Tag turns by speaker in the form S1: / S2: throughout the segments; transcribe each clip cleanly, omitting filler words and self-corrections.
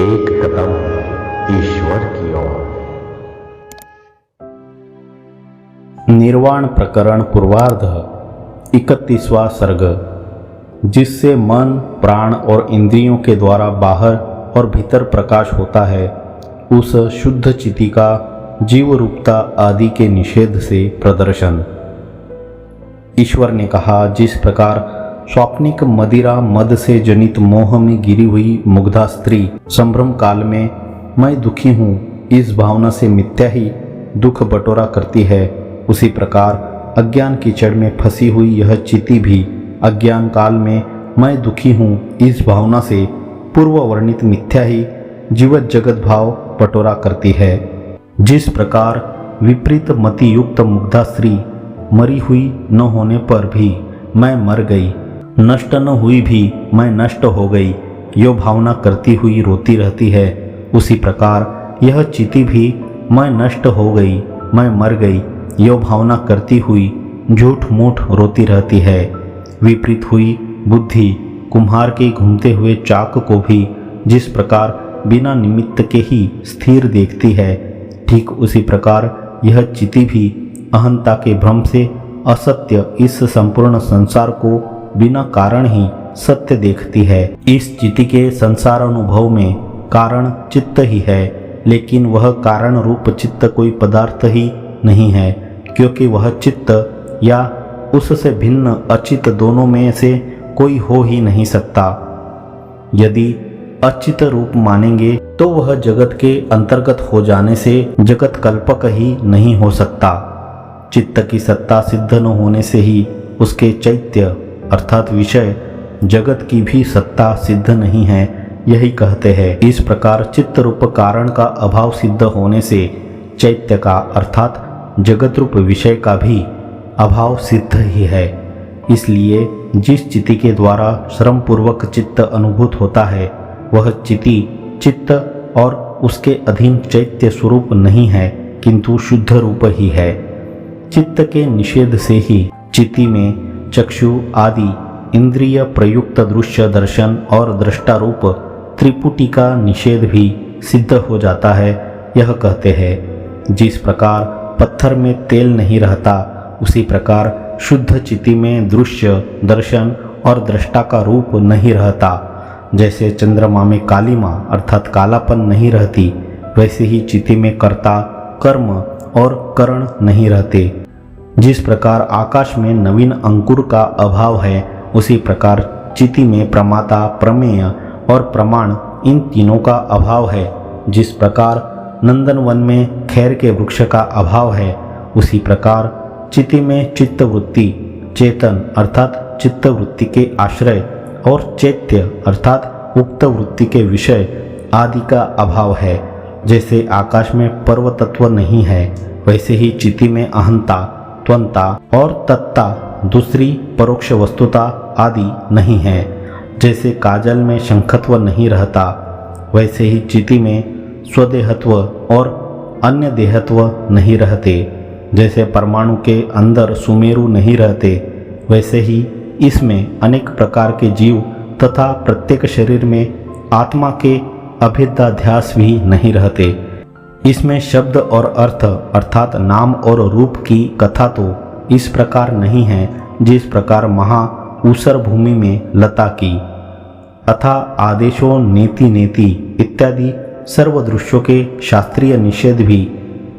S1: एक कदम ईश्वर की ओर।
S2: निर्वाण प्रकरण पूर्वार्ध 31वां सर्ग। जिससे मन, प्राण और इंद्रियों के द्वारा बाहर और भीतर प्रकाश होता है, उस शुद्ध चिति का जीव रूपता आदि के निषेध से प्रदर्शन। ईश्वर ने कहा, जिस प्रकार स्वप्निक मदिरा मद से जनित मोह में गिरी हुई मुग्धा स्त्री संभ्रम काल में मैं दुखी हूँ इस भावना से मिथ्या ही दुख बटोरा करती है, उसी प्रकार अज्ञान कीचड़ में फंसी हुई यह चिति भी अज्ञान काल में मैं दुखी हूँ इस भावना से पूर्व वर्णित मिथ्या ही जीवत जगत भाव बटोरा करती है। जिस प्रकार विपरीत मति युक्त मुग्धा स्त्री मरी हुई न होने पर भी मैं मर गई, नष्ट न हुई भी मैं नष्ट हो गई, यो भावना करती हुई रोती रहती है, उसी प्रकार यह चिति भी मैं नष्ट हो गई, मैं मर गई, यो भावना करती हुई झूठ मूठ रोती रहती है। विपरीत हुई बुद्धि कुम्हार के घूमते हुए चाक को भी जिस प्रकार बिना निमित्त के ही स्थिर देखती है, ठीक उसी प्रकार यह चिति भी अहंता के भ्रम से असत्य इस संपूर्ण संसार को बिना कारण ही सत्य देखती है। इस चिति के संसार अनुभव में कारण चित्त ही है, लेकिन वह कारण रूप चित्त कोई पदार्थ ही नहीं है, क्योंकि वह चित्त या उससे भिन्न अचित दोनों में से कोई हो ही नहीं सकता। यदि अचित रूप मानेंगे तो वह जगत के अंतर्गत हो जाने से जगत कल्पक ही नहीं हो सकता। चित्त की सत्ता सिद्ध न होने से ही उसके चैत्य अर्थात विषय जगत की भी सत्ता सिद्ध नहीं है, यही कहते हैं। इस प्रकार चित्त रूप कारण का अभाव सिद्ध होने से चैत्य का अर्थात जगत रूप विषय का भी अभाव सिद्ध ही है। इसलिए जिस चिति के द्वारा श्रम पूर्वक चित्त अनुभूत होता है, वह चिति चित्त और उसके अधीन चैत्य स्वरूप नहीं है, किंतु शुद्ध रूप ही है। चित्त के निषेध से ही चिति में चक्षु आदि इंद्रिय प्रयुक्त दृश्य दर्शन और दृष्टा रूप त्रिपुटी का निषेध भी सिद्ध हो जाता है। यह कहते हैं, जिस प्रकार पत्थर में तेल नहीं रहता, उसी प्रकार शुद्ध चिति में दृश्य दर्शन और दृष्टा का रूप नहीं रहता। जैसे चंद्रमा में कालिमा अर्थात कालापन नहीं रहती, वैसे ही चिति में कर्ता कर्म और करण नहीं रहते। जिस प्रकार आकाश में नवीन अंकुर का अभाव है, उसी प्रकार चिति में प्रमाता प्रमेय और प्रमाण इन तीनों का अभाव है। जिस प्रकार नंदनवन में खैर के वृक्ष का अभाव है, उसी प्रकार चिति में चित्तवृत्ति चेतन अर्थात चित्तवृत्ति के आश्रय और चैत्य अर्थात उक्त वृत्ति के विषय आदि का अभाव है। जैसे आकाश में पर्व तत्व नहीं है, वैसे ही चिति में अहंता त्वंता और तत्ता दूसरी परोक्ष वस्तुता आदि नहीं है। जैसे काजल में शंखत्व नहीं रहता, वैसे ही चिति में स्वदेहत्व और अन्य देहत्व नहीं रहते। जैसे परमाणु के अंदर सुमेरु नहीं रहते, वैसे ही इसमें अनेक प्रकार के जीव तथा प्रत्येक शरीर में आत्मा के अभेदाध्यास भी नहीं रहते। इसमें शब्द और अर्थ अर्थात नाम और रूप की कथा तो इस प्रकार नहीं है, जिस प्रकार महा ऊसर भूमि में लता की। अथा आदेशों नेति नेति इत्यादि सर्व दृश्यों के शास्त्रीय निषेध भी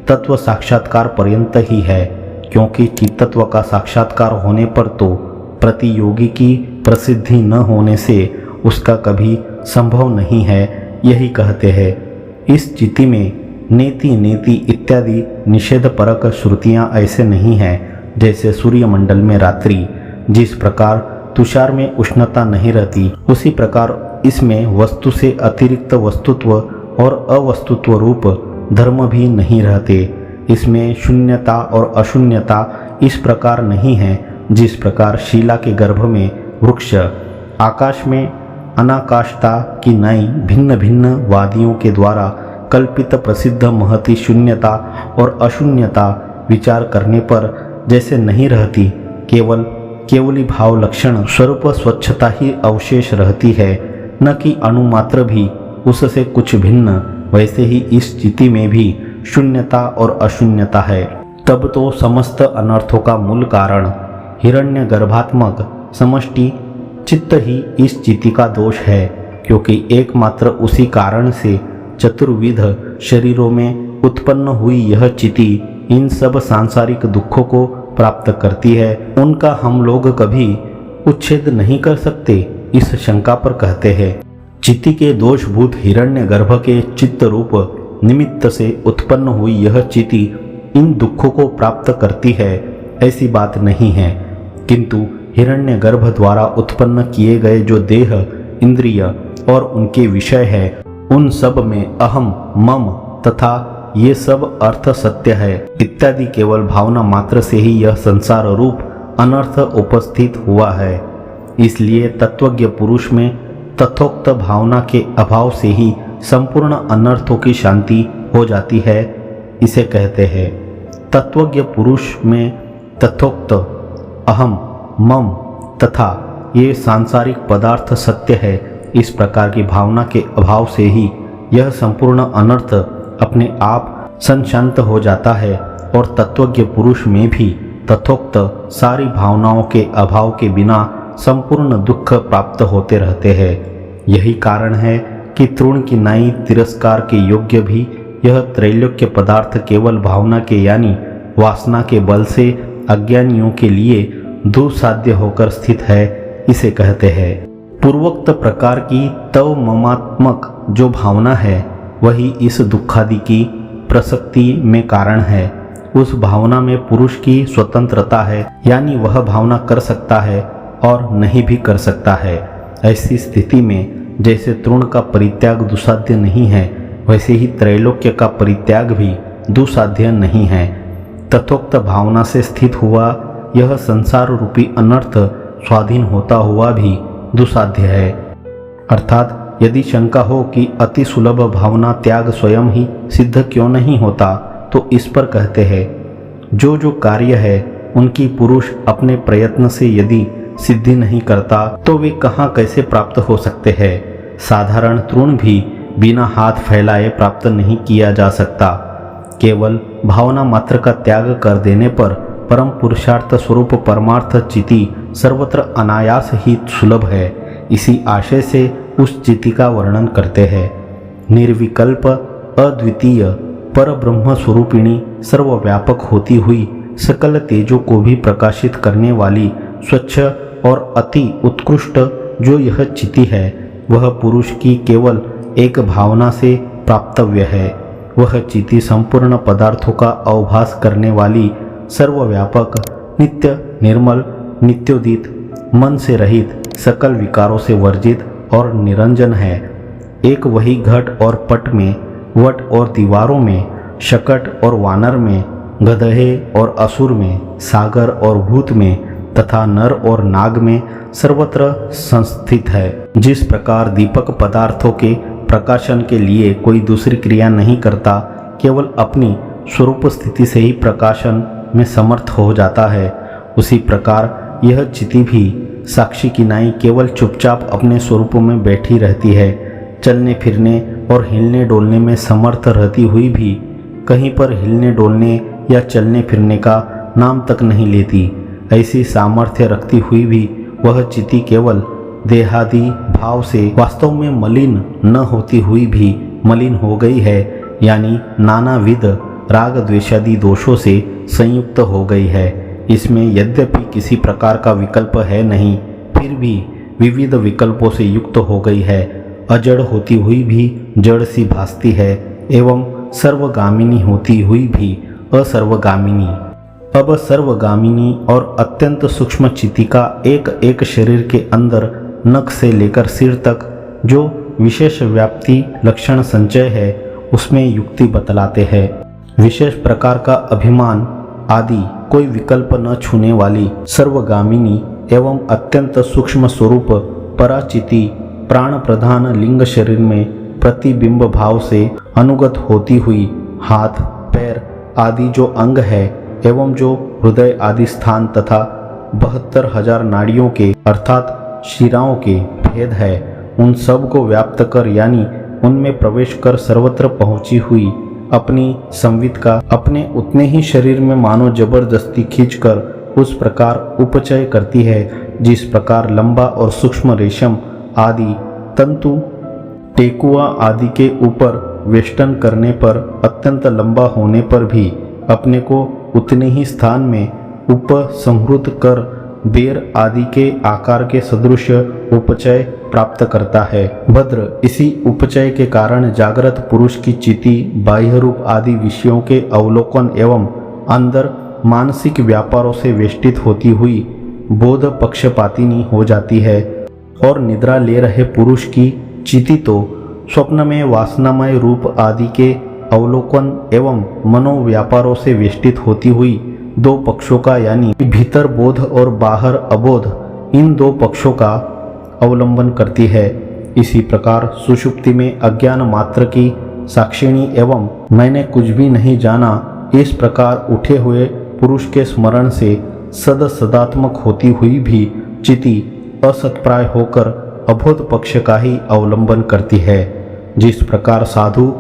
S2: तत्व साक्षात्कार पर्यंत ही है, क्योंकि चित्तत्व का साक्षात्कार होने पर तो प्रतियोगी की प्रसिद्धि न होने से उसका कभी संभव नहीं है, यही कहते हैं। इस चिति में नेति नेति इत्यादि निषेध परक श्रुतियाँ ऐसे नहीं हैं, जैसे सूर्यमंडल में रात्रि जिस प्रकार तुषार में उष्णता नहीं रहती, उसी प्रकार इसमें वस्तु से अतिरिक्त वस्तुत्व और अवस्तुत्व रूप धर्म भी नहीं रहते। इसमें शून्यता और अशून्यता इस प्रकार नहीं है, जिस प्रकार शिला के गर्भ में वृक्ष, आकाश में अनाकाशता की नई भिन्न भिन्न वादियों के द्वारा कल्पित प्रसिद्ध महती शून्यता और अशून्यता विचार करने पर जैसे नहीं रहती, केवली भाव लक्षण स्वरूप स्वच्छता ही अवशेष रहती है, न कि अणुमात्र भी उससे कुछ भिन्न, वैसे ही इस चिति में भी शून्यता और अशून्यता है। तब तो समस्त अनर्थों का मूल कारण हिरण्य गर्भात्मक समष्टि चित्त ही इस चिति का दोष है, क्योंकि एकमात्र उसी कारण से चतुर्विध शरीरों में उत्पन्न हुई यह चिति इन सब सांसारिक दुखों को प्राप्त करती है। उनका हम लोग कभी उच्छेद नहीं कर सकते, इस शंका पर कहते हैं चिति के दोषभूत हिरण्य गर्भ के चित्त रूप निमित्त से उत्पन्न हुई यह चिति इन दुखों को प्राप्त करती है, ऐसी बात नहीं है। किंतु हिरण्य गर्भ द्वारा उत्पन्न किए गए जो देह, इंद्रिय और उनके विषय है, उन सब में अहम, मम तथा ये सब अर्थ सत्य है इत्यादि केवल भावना मात्र से ही यह संसार रूप अनर्थ उपस्थित हुआ है। इसलिए तत्वज्ञ पुरुष में तथोक्त भावना के अभाव से ही संपूर्ण अनर्थों की शांति हो जाती है, इसे कहते हैं। तत्वज्ञ पुरुष में तथोक्त अहम, मम तथा ये सांसारिक पदार्थ सत्य है, इस प्रकार की भावना के अभाव से ही यह संपूर्ण अनर्थ अपने आप संशांत हो जाता है और तत्वज्ञ पुरुष में भी तथोक्त सारी भावनाओं के अभाव के बिना संपूर्ण दुख प्राप्त होते रहते हैं। यही कारण है कि तृण की नाई तिरस्कार के योग्य भी यह त्रैलोक्य पदार्थ केवल भावना के यानी वासना के बल से अज्ञानियों के लिए दुस्साध्य होकर स्थित है, इसे कहते हैं। पूर्वोक्त प्रकार की तव ममात्मक जो भावना है वही इस दुखादि की प्रसक्ति में कारण है। उस भावना में पुरुष की स्वतंत्रता है, यानी वह भावना कर सकता है और नहीं भी कर सकता है। ऐसी स्थिति में जैसे तृण का परित्याग दुसाध्य नहीं है, वैसे ही त्रैलोक्य का परित्याग भी दुसाध्य नहीं है। तथोक्त भावना से स्थित हुआ यह संसार रूपी अनर्थ स्वाधीन होता हुआ भी दुसाध्य है। अर्थात यदि शंका हो कि अति सुलभ भावना त्याग स्वयं ही सिद्ध क्यों नहीं होता, तो इस पर कहते हैं जो जो कार्य है उनकी पुरुष अपने प्रयत्न से यदि सिद्धि नहीं करता तो वे कहाँ कैसे प्राप्त हो सकते हैं। साधारण तृण भी बिना हाथ फैलाए प्राप्त नहीं किया जा सकता। केवल भावना मात्र का त्याग कर देने पर परम पुरुषार्थ स्वरूप परमार्थ चिति सर्वत्र अनायास ही सुलभ है। इसी आशय से उस चिति का वर्णन करते हैं। निर्विकल्प अद्वितीय पर ब्रह्म स्वरूपिणी सर्वव्यापक होती हुई सकल तेजों को भी प्रकाशित करने वाली स्वच्छ और अति उत्कृष्ट जो यह चिति है, वह पुरुष की केवल एक भावना से प्राप्तव्य है। वह चिति संपूर्ण पदार्थों का अवभास करने वाली सर्वव्यापक, नित्य निर्मल, नित्योदित, मन से रहित, सकल विकारों से वर्जित और निरंजन है। एक वही घट और पट में, वट और दीवारों में, शकट और वानर में, गधे और असुर में, सागर और भूत में तथा नर और नाग में सर्वत्र संस्थित है। जिस प्रकार दीपक पदार्थों के प्रकाशन के लिए कोई दूसरी क्रिया नहीं करता, केवल अपनी स्वरूप स्थिति से ही प्रकाशन में समर्थ हो जाता है, उसी प्रकार यह चिति भी साक्षी की नाई केवल चुपचाप अपने स्वरूप में बैठी रहती है। चलने फिरने और हिलने डोलने में समर्थ रहती हुई भी कहीं पर हिलने डोलने या चलने फिरने का नाम तक नहीं लेती। ऐसी सामर्थ्य रखती हुई भी वह चिति केवल देहादि भाव से वास्तव में मलिन न होती हुई भी मलिन हो गई है, यानी नानाविध राग द्वेषादि दोषों से संयुक्त हो गई है। इसमें यद्यपि किसी प्रकार का विकल्प है नहीं, फिर भी विविध विकल्पों से युक्त हो गई है। अजड़ होती हुई भी जड़ सी भासती है एवं सर्वगामिनी होती हुई भी असर्वगामिनी। अब सर्वगामिनी और अत्यंत सूक्ष्म चिति का एक एक शरीर के अंदर नख से लेकर सिर तक जो विशेष व्याप्ति लक्षण संचय है, उसमें युक्ति बतलाते हैं। विशेष प्रकार का अभिमान आदि कोई विकल्प न छूने वाली सर्वगामिनी एवं अत्यंत सूक्ष्म स्वरूप पराचिति प्राण प्रधान लिंग शरीर में प्रतिबिंब भाव से अनुगत होती हुई हाथ पैर आदि जो अंग है एवं जो हृदय आदि स्थान तथा 72,000 नाड़ियों के अर्थात शिराओं के भेद है, उन सब को व्याप्त कर यानी उनमें प्रवेश कर सर्वत्र पहुंची हुई अपनी संवित का अपने उतने ही शरीर में मानो जबरदस्ती खींचकर उस प्रकार उपचय करती है जिस प्रकार लंबा और सूक्ष्म रेशम आदि तंतु टेकुआ आदि के ऊपर वेष्टन करने पर अत्यंत लंबा होने पर भी अपने को उतने ही स्थान में उपसंहृत कर बेर आदि के आकार के सदृश उपचय प्राप्त करता है। भद्र, इसी उपचय के कारण जागृत पुरुष की चिति बाह्य रूप आदि विषयों के अवलोकन एवं अंदर मानसिक व्यापारों से वेष्टित होती हुई बोध पक्षपातिनी हो जाती है और निद्रा ले रहे पुरुष की चिति तो स्वप्न में वासनामय रूप आदि के अवलोकन एवं मनोव्यापारों से वेष्टित होती हुई दो पक्षों का यानी भीतर बोध और बाहर अबोध, इन दो पक्षों का अवलंबन करती है। इसी प्रकार सुषुप्ति में अज्ञान मात्र की साक्षिणी एवं मैंने कुछ भी नहीं जाना इस प्रकार उठे हुए पुरुष के स्मरण से सदात्मक होती हुई भी चिति असत्प्राय होकर अबोध पक्ष का ही अवलंबन करती है। जिस प्रकार साधु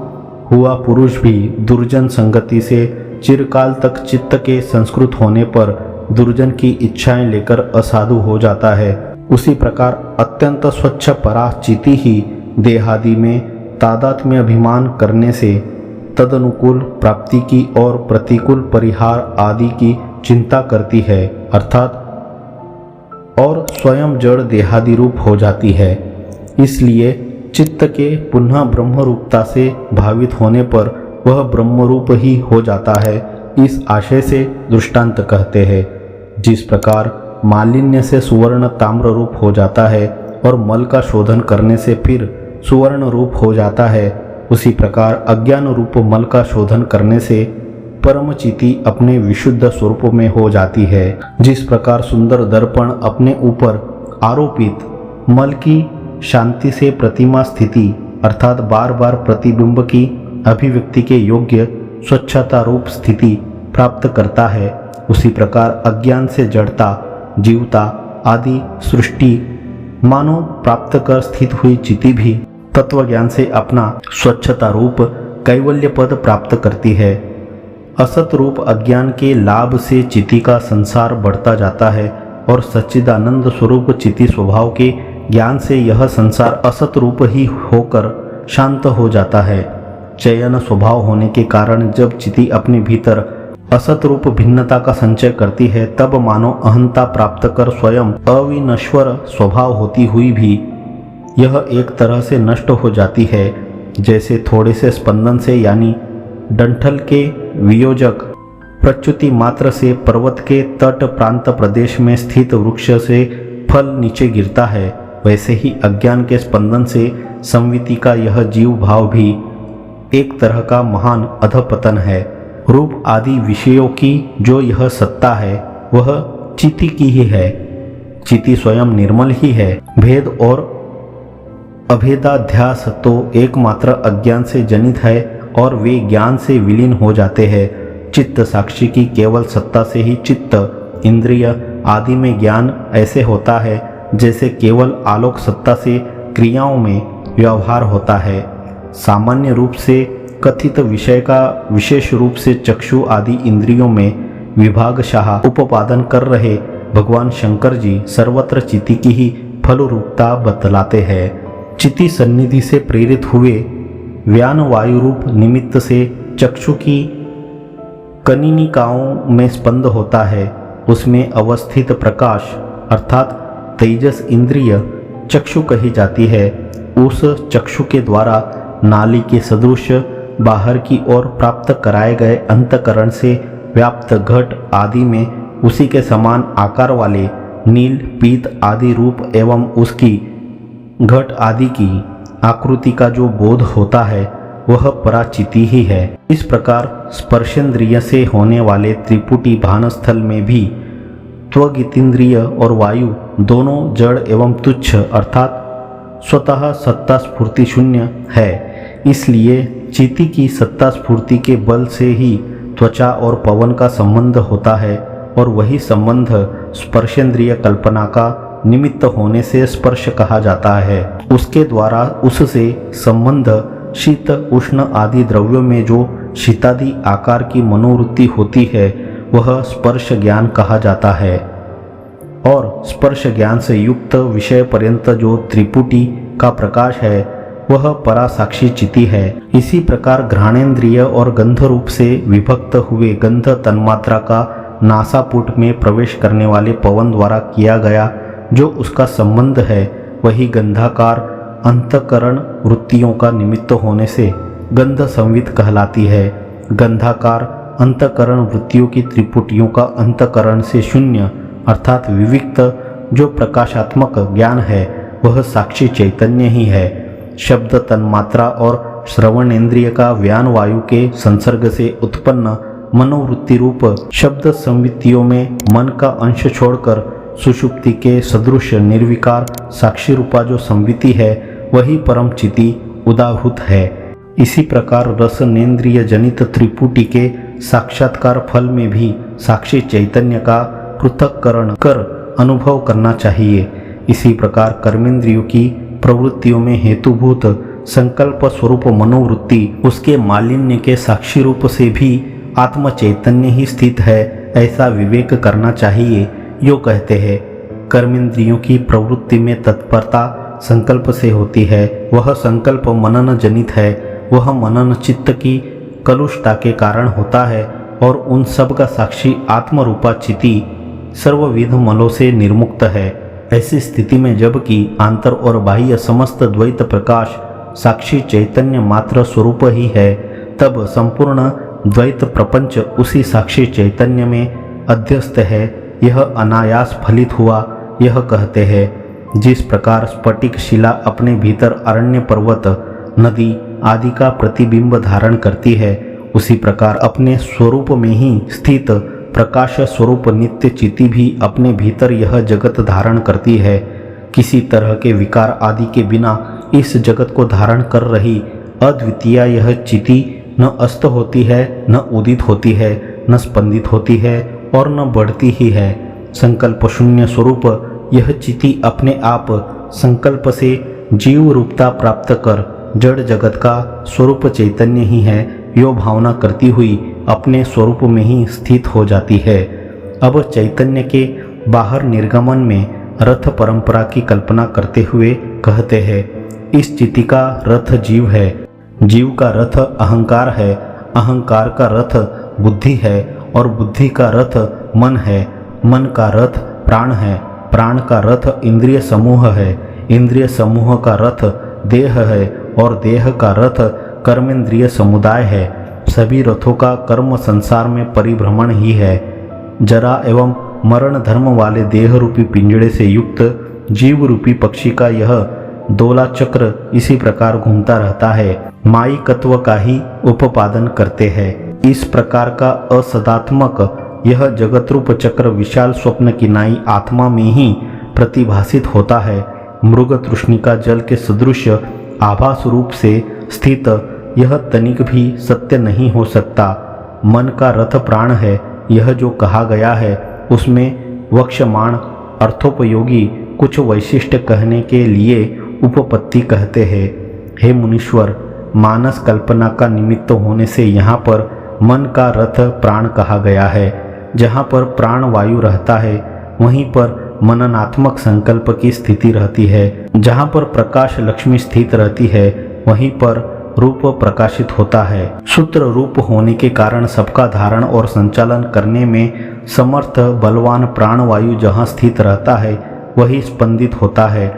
S2: हुआ पुरुष भी दुर्जन संगति से चिरकाल तक चित्त के संस्कृत होने पर दुर्जन की इच्छाएं लेकर असाधु हो जाता है, उसी प्रकार अत्यंत स्वच्छ परा चिति ही देहादि में तादात्म्य अभिमान करने से तदनुकूल प्राप्ति की और प्रतिकूल परिहार आदि की चिंता करती है, अर्थात और स्वयं जड़ देहादि रूप हो जाती है। इसलिए चित्त के पुनः ब्रह्म रूपता से भावित होने पर वह ब्रह्मरूप ही हो जाता है। इस आशय से दृष्टांत कहते हैं। जिस प्रकार मालिन्य से सुवर्ण ताम्र रूप हो जाता है और मल का शोधन करने से फिर सुवर्ण रूप हो जाता है, उसी प्रकार अज्ञान रूप मल का शोधन करने से परमचिति अपने विशुद्ध स्वरूप में हो जाती है। जिस प्रकार सुंदर दर्पण अपने ऊपर आरोपित मल की शांति से प्रतिमा स्थिति अर्थात बार बार प्रतिबिंब की अभिव्यक्ति के योग्य स्वच्छता रूप स्थिति प्राप्त करता है, उसी प्रकार अज्ञान से जड़ता जीवता आदि सृष्टि मानो प्राप्त कर स्थित हुई चिति भी तत्वज्ञान से अपना स्वच्छता रूप कैवल्य पद प्राप्त करती है। असत रूप अज्ञान के लाभ से चिति का संसार बढ़ता जाता है और सच्चिदानंद स्वरूप चिति स्वभाव के ज्ञान से यह संसार असत रूप ही होकर शांत हो जाता है। चयन स्वभाव होने के कारण जब चिति अपने भीतर असत रूप भिन्नता का संचय करती है, तब मानो अहंता प्राप्त कर स्वयं अविनश्वर स्वभाव होती हुई भी यह एक तरह से नष्ट हो जाती है। जैसे थोड़े से स्पंदन से यानी डंठल के वियोजक प्रच्युति मात्र से पर्वत के तट प्रांत प्रदेश में स्थित वृक्ष से फल नीचे गिरता है, वैसे ही अज्ञान के स्पंदन से संविति का यह जीव भाव भी एक तरह का महान अधपतन है। रूप आदि विषयों की जो यह सत्ता है वह चिति की ही है। चिति स्वयं निर्मल ही है। भेद और अभेदाध्यास तो एकमात्र अज्ञान से जनित है और वे ज्ञान से विलीन हो जाते हैं। चित्त साक्षी की केवल सत्ता से ही चित्त इंद्रिय आदि में ज्ञान ऐसे होता है जैसे केवल आलोक सत्ता से क्रियाओं में व्यवहार होता है। सामान्य रूप से कथित विषय का विशेष रूप से चक्षु आदि इंद्रियों में विभागशाह उपादान कर रहे भगवान शंकर जी सर्वत्र चिति की ही फलरूपता बतलाते हैं। चिति सन्निधि से प्रेरित हुए व्यान वायु रूप निमित्त से चक्षु की कनिनिकाओं में स्पंद होता है। उसमें अवस्थित प्रकाश अर्थात तेजस इंद्रिय चक्षु कही जाती है। उस चक्षु के द्वारा नाली के सदृश बाहर की ओर प्राप्त कराए गए अंतकरण से व्याप्त घट आदि में उसी के समान आकार वाले नील पीत आदि रूप एवं उसकी घट आदि की आकृति का जो बोध होता है वह पराचिति ही है। इस प्रकार स्पर्शेंद्रिय से होने वाले त्रिपुटी भानस्थल में भी त्वगितेंद्रिय और वायु दोनों जड़ एवं तुच्छ अर्थात स्वतः सत्ता स्फूर्ति शून्य है। इसलिए चिति की सत्ता स्फूर्ति के बल से ही त्वचा और पवन का संबंध होता है और वही संबंध स्पर्शेंद्रिय कल्पना का निमित्त होने से स्पर्श कहा जाता है। उसके द्वारा उससे संबंध शीत उष्ण आदि द्रव्यों में जो शीतादि आकार की मनोवृत्ति होती है वह स्पर्श ज्ञान कहा जाता है। और स्पर्श ज्ञान से युक्त विषय पर्यंत जो त्रिपुटी का प्रकाश है वह परासाक्षी चिति है। इसी प्रकार घ्राणेन्द्रिय और गंध रूप से विभक्त हुए गंध तन्मात्रा का नासापुट में प्रवेश करने वाले पवन द्वारा किया गया जो उसका संबंध है वही गंधाकार अंतकरण वृत्तियों का निमित्त होने से गंध संवित कहलाती है। गंधाकार अंतकरण वृत्तियों की त्रिपुटियों का अंतकरण से शून्य अर्थात विविक्त जो प्रकाशात्मक ज्ञान है वह साक्षी चैतन्य ही है। शब्द तन्मात्रा और श्रवणेन्द्रिय का व्यान वायु के संसर्ग से उत्पन्न मनोवृत्ति रूप शब्द संवित्तियों में मन का अंश छोड़कर सुषुप्ति के सदृश निर्विकार साक्षी रूपा जो संवित्ति है वही परम चिति उदाहूत है। इसी प्रकार रसनेन्द्रिय जनित त्रिपुटी के साक्षात्कार फल में भी साक्षी चैतन्य का पृथक्करण कर अनुभव करना चाहिए। इसी प्रकार कर्मेंद्रियों की प्रवृत्तियों में हेतुभूत संकल्प स्वरूप मनोवृत्ति उसके मालिन्य के साक्षी रूप से भी आत्म चैतन्य ही स्थित है ऐसा विवेक करना चाहिए। यो कहते हैं कर्मेंद्रियों की प्रवृत्ति में तत्परता संकल्प से होती है, वह संकल्प मनन जनित है, वह मनन चित्त की कलुषता के कारण होता है और उन सब का साक्षी आत्मरूपा चिति सर्वविध मलों से निर्मुक्त है। ऐसी स्थिति में जबकि आंतर और बाह्य समस्त द्वैत प्रकाश साक्षी चैतन्य मात्र स्वरूप ही है, तब संपूर्ण द्वैत प्रपंच उसी साक्षी चैतन्य में अध्यस्त है। यह अनायास फलित हुआ। यह कहते हैं जिस प्रकार स्फटिक शिला अपने भीतर अरण्य पर्वत नदी आदि का प्रतिबिंब धारण करती है, उसी प्रकार अपने स्वरूप में ही स्थित प्रकाश स्वरूप नित्य चिति भी अपने भीतर यह जगत धारण करती है। किसी तरह के विकार आदि के बिना इस जगत को धारण कर रही अद्वितीय यह चिति न अस्त होती है, न उदित होती है, न स्पंदित होती है और न बढ़ती ही है। संकल्प शून्य स्वरूप यह चिति अपने आप संकल्प से जीव रूपता प्राप्त कर जड़ जगत का स्वरूप चैतन्य ही है यो भावना करती हुई अपने स्वरूप में ही स्थित हो जाती है। अब चैतन्य के बाहर निर्गमन में रथ परंपरा की कल्पना करते हुए कहते हैं इस चिति का रथ जीव है, जीव का रथ अहंकार है, अहंकार का रथ बुद्धि है और बुद्धि का रथ मन है, मन का रथ प्राण है, प्राण का रथ इंद्रिय समूह है, इंद्रिय समूह का रथ देह है और देह का रथ कर्मेंद्रिय समुदाय है। सभी रथों का कर्म संसार में परिभ्रमण ही है। जरा एवं मरण धर्म वाले देह रूपी पिंजड़े से युक्त जीव रूपी पक्षी का यह दोला चक्र इसी प्रकार घूमता रहता है, माईकत्व का ही उपादान करते हैं। इस प्रकार का असदात्मक यह जगत रूप चक्र विशाल स्वप्न की नाई आत्मा में ही प्रतिभासित होता है। मृग तृष्णिका जल के सदृश आभास रूप से स्थित यह तनिक भी सत्य नहीं हो सकता। मन का रथ प्राण है, यह जो कहा गया है उसमें वक्षमाण अर्थोपयोगी कुछ वैशिष्ट कहने के लिए उपपत्ति कहते हैं। हे मुनीश्वर, मानस कल्पना का निमित्त होने से यहाँ पर मन का रथ प्राण कहा गया है। जहाँ पर प्राण वायु रहता है वहीं पर मननात्मक संकल्प की स्थिति रहती है। जहाँ पर प्रकाश लक्ष्मी स्थित रहती है वहीं पर रूप प्रकाशित होता है। सूत्र रूप होने के कारण सबका धारण और संचालन करने में समर्थ बलवान प्राण वायु जहाँ स्थित रहता है वही स्पंदित होता है।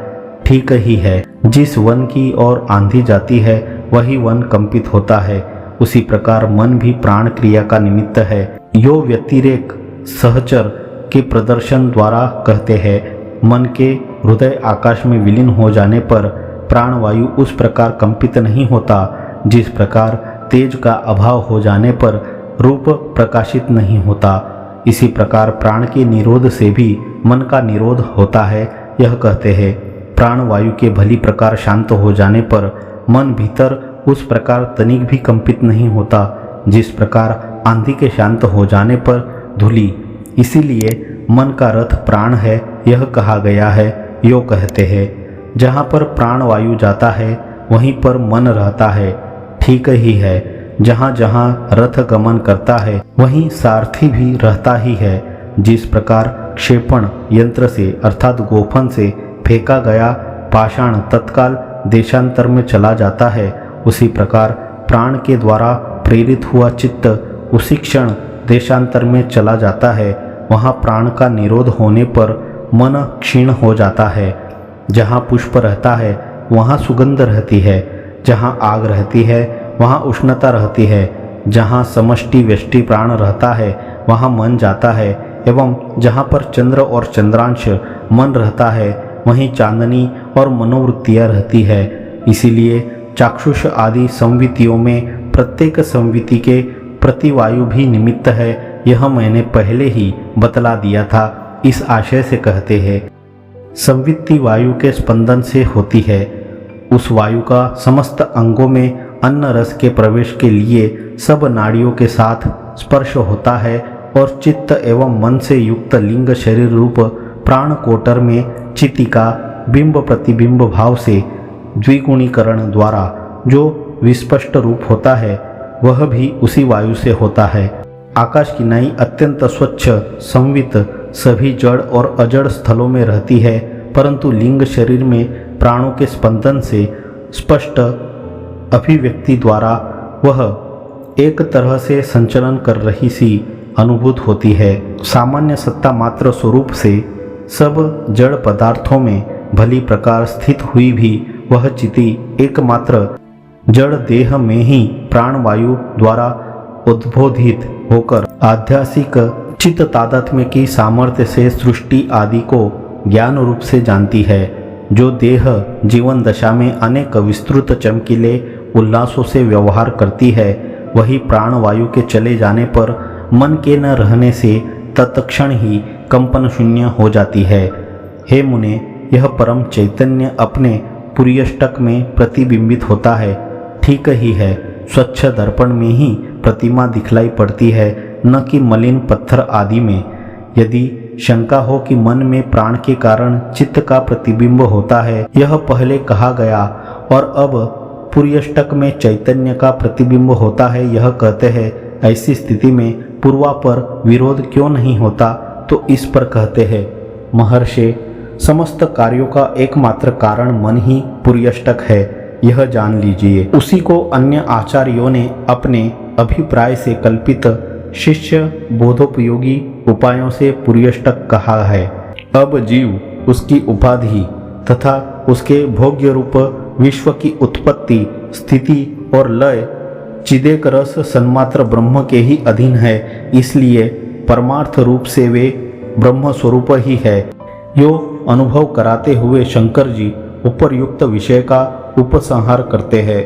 S2: ठीक ही है, जिस वन की ओर आंधी जाती है वही वन कंपित होता है, उसी प्रकार मन भी प्राण क्रिया का निमित्त है। यो व्यतिरेक सहचर के प्रदर्शन द्वारा कहते हैं मन के हृदय आकाश में विलीन हो जाने पर प्राणवायु उस प्रकार कंपित नहीं होता जिस प्रकार तेज का अभाव हो जाने पर रूप प्रकाशित नहीं होता। इसी प्रकार प्राण के निरोध से भी मन का निरोध होता है। यह कहते हैं प्राणवायु के भली प्रकार शांत हो जाने पर मन भीतर उस प्रकार तनिक भी कंपित नहीं होता जिस प्रकार आंधी के शांत हो जाने पर धूलि। इसीलिए मन का रथ प्राण है यह कहा गया है। यो कहते हैं जहाँ पर प्राण वायु जाता है वहीं पर मन रहता है। ठीक ही है। जहाँ जहाँ रथ गमन करता है वहीं सारथी भी रहता ही है। जिस प्रकार क्षेपण यंत्र से अर्थात गोफन से फेंका गया पाषाण तत्काल देशांतर में चला जाता है, उसी प्रकार प्राण के द्वारा प्रेरित हुआ चित्त उसी क्षण देशांतर में चला जाता है। वहाँ प्राण का निरोध होने पर मन क्षीण हो जाता है। जहाँ पुष्प रहता है वहाँ सुगंध रहती है, जहाँ आग रहती है वहाँ उष्णता रहती है, जहाँ समष्टि व्यष्टि प्राण रहता है वहाँ मन जाता है, एवं जहाँ पर चंद्र और चंद्रांश मन रहता है वहीं चांदनी और मनोवृत्तियाँ रहती है। इसीलिए चाक्षुष आदि संवितियों में प्रत्येक संविति के प्रतिवायु भी निमित्त है, यह मैंने पहले ही बतला दिया था। इस आशय से कहते हैं संवित्ति वायु के स्पंदन से होती है। उस वायु का समस्त अंगों में अन्न रस के प्रवेश के लिए सब नाड़ियों के साथ स्पर्श होता है और चित्त एवं मन से युक्त लिंग शरीर रूप प्राण कोटर में चितिका बिंब प्रतिबिंब भाव से द्विगुणीकरण द्वारा जो विस्पष्ट रूप होता है वह भी उसी वायु से होता है। आकाश की नाई अत्यंत स्वच्छ संवित सभी जड़ और अजड़ स्थलों में रहती है, परंतु लिंग शरीर में प्राणों के स्पंदन से स्पष्ट अभिव्यक्ति द्वारा वह एक तरह से संचलन कर रही सी अनुभूत होती है। सामान्य सत्ता मात्र स्वरूप से सब जड़ पदार्थों में भली प्रकार स्थित हुई भी वह चिति एकमात्र जड़ देह में ही प्राणवायु द्वारा उद्बोधित होकर आध्यात्मिक चित्त तादात्म्य की सामर्थ्य से सृष्टि आदि को ज्ञान रूप से जानती है। जो देह जीवन दशा में अनेक विस्तृत चमकीले उल्लासों से व्यवहार करती है, वही प्राणवायु के चले जाने पर मन के न रहने से तत्क्षण ही कंपन शून्य हो जाती है। हे मुने, यह परम चैतन्य अपने पुर्यष्टक में प्रतिबिंबित होता है। ठीक ही है, स्वच्छ दर्पण में ही प्रतिमा दिखलाई पड़ती है, न कि मलिन पत्थर आदि में। यदि शंका हो कि मन में प्राण के कारण चित्त का प्रतिबिंब होता है, यह पहले कहा गया, और अब पुर्यष्टक में चैतन्य का प्रतिबिंब होता है यह कहते हैं, ऐसी स्थिति में पूर्वापर विरोध क्यों नहीं होता? तो इस पर कहते हैं, महर्षि, समस्त कार्यों का एकमात्र कारण मन ही पुर्यष्टक है, यह जान लीजिए। उसी को अन्य आचार्यों ने अपने अभिप्राय से कल्पित शिष्य बोधोपयोगी उपायों से पुर्यष्टक कहा है। अब जीव उसकी उपाधि तथा उसके भोग्य रूप विश्व की उत्पत्ति स्थिति और लय चिदेक रस सन्मात्र ब्रह्म के ही अधीन है, इसलिए परमार्थ रूप से वे ब्रह्म स्वरूप ही है। यो अनुभव कराते हुए शंकर जी उपरयुक्त विषय का उपसंहार करते हैं।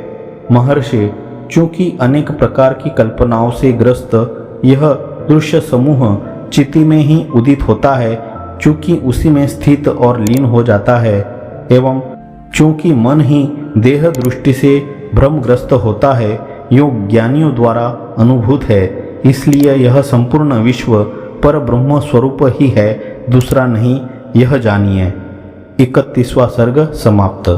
S2: महर्षि, चूंकि अनेक प्रकार की कल्पनाओं से ग्रस्त यह दृश्य समूह चित्ती में ही उदित होता है, चूंकि उसी में स्थित और लीन हो जाता है, एवं चूंकि मन ही देह दृष्टि से भ्रमग्रस्त होता है, यो ज्ञानियों द्वारा अनुभूत है, इसलिए यह संपूर्ण विश्व पर ब्रह्म स्वरूप ही है, दूसरा नहीं, यह जानिए। 31वां सर्ग समाप्त।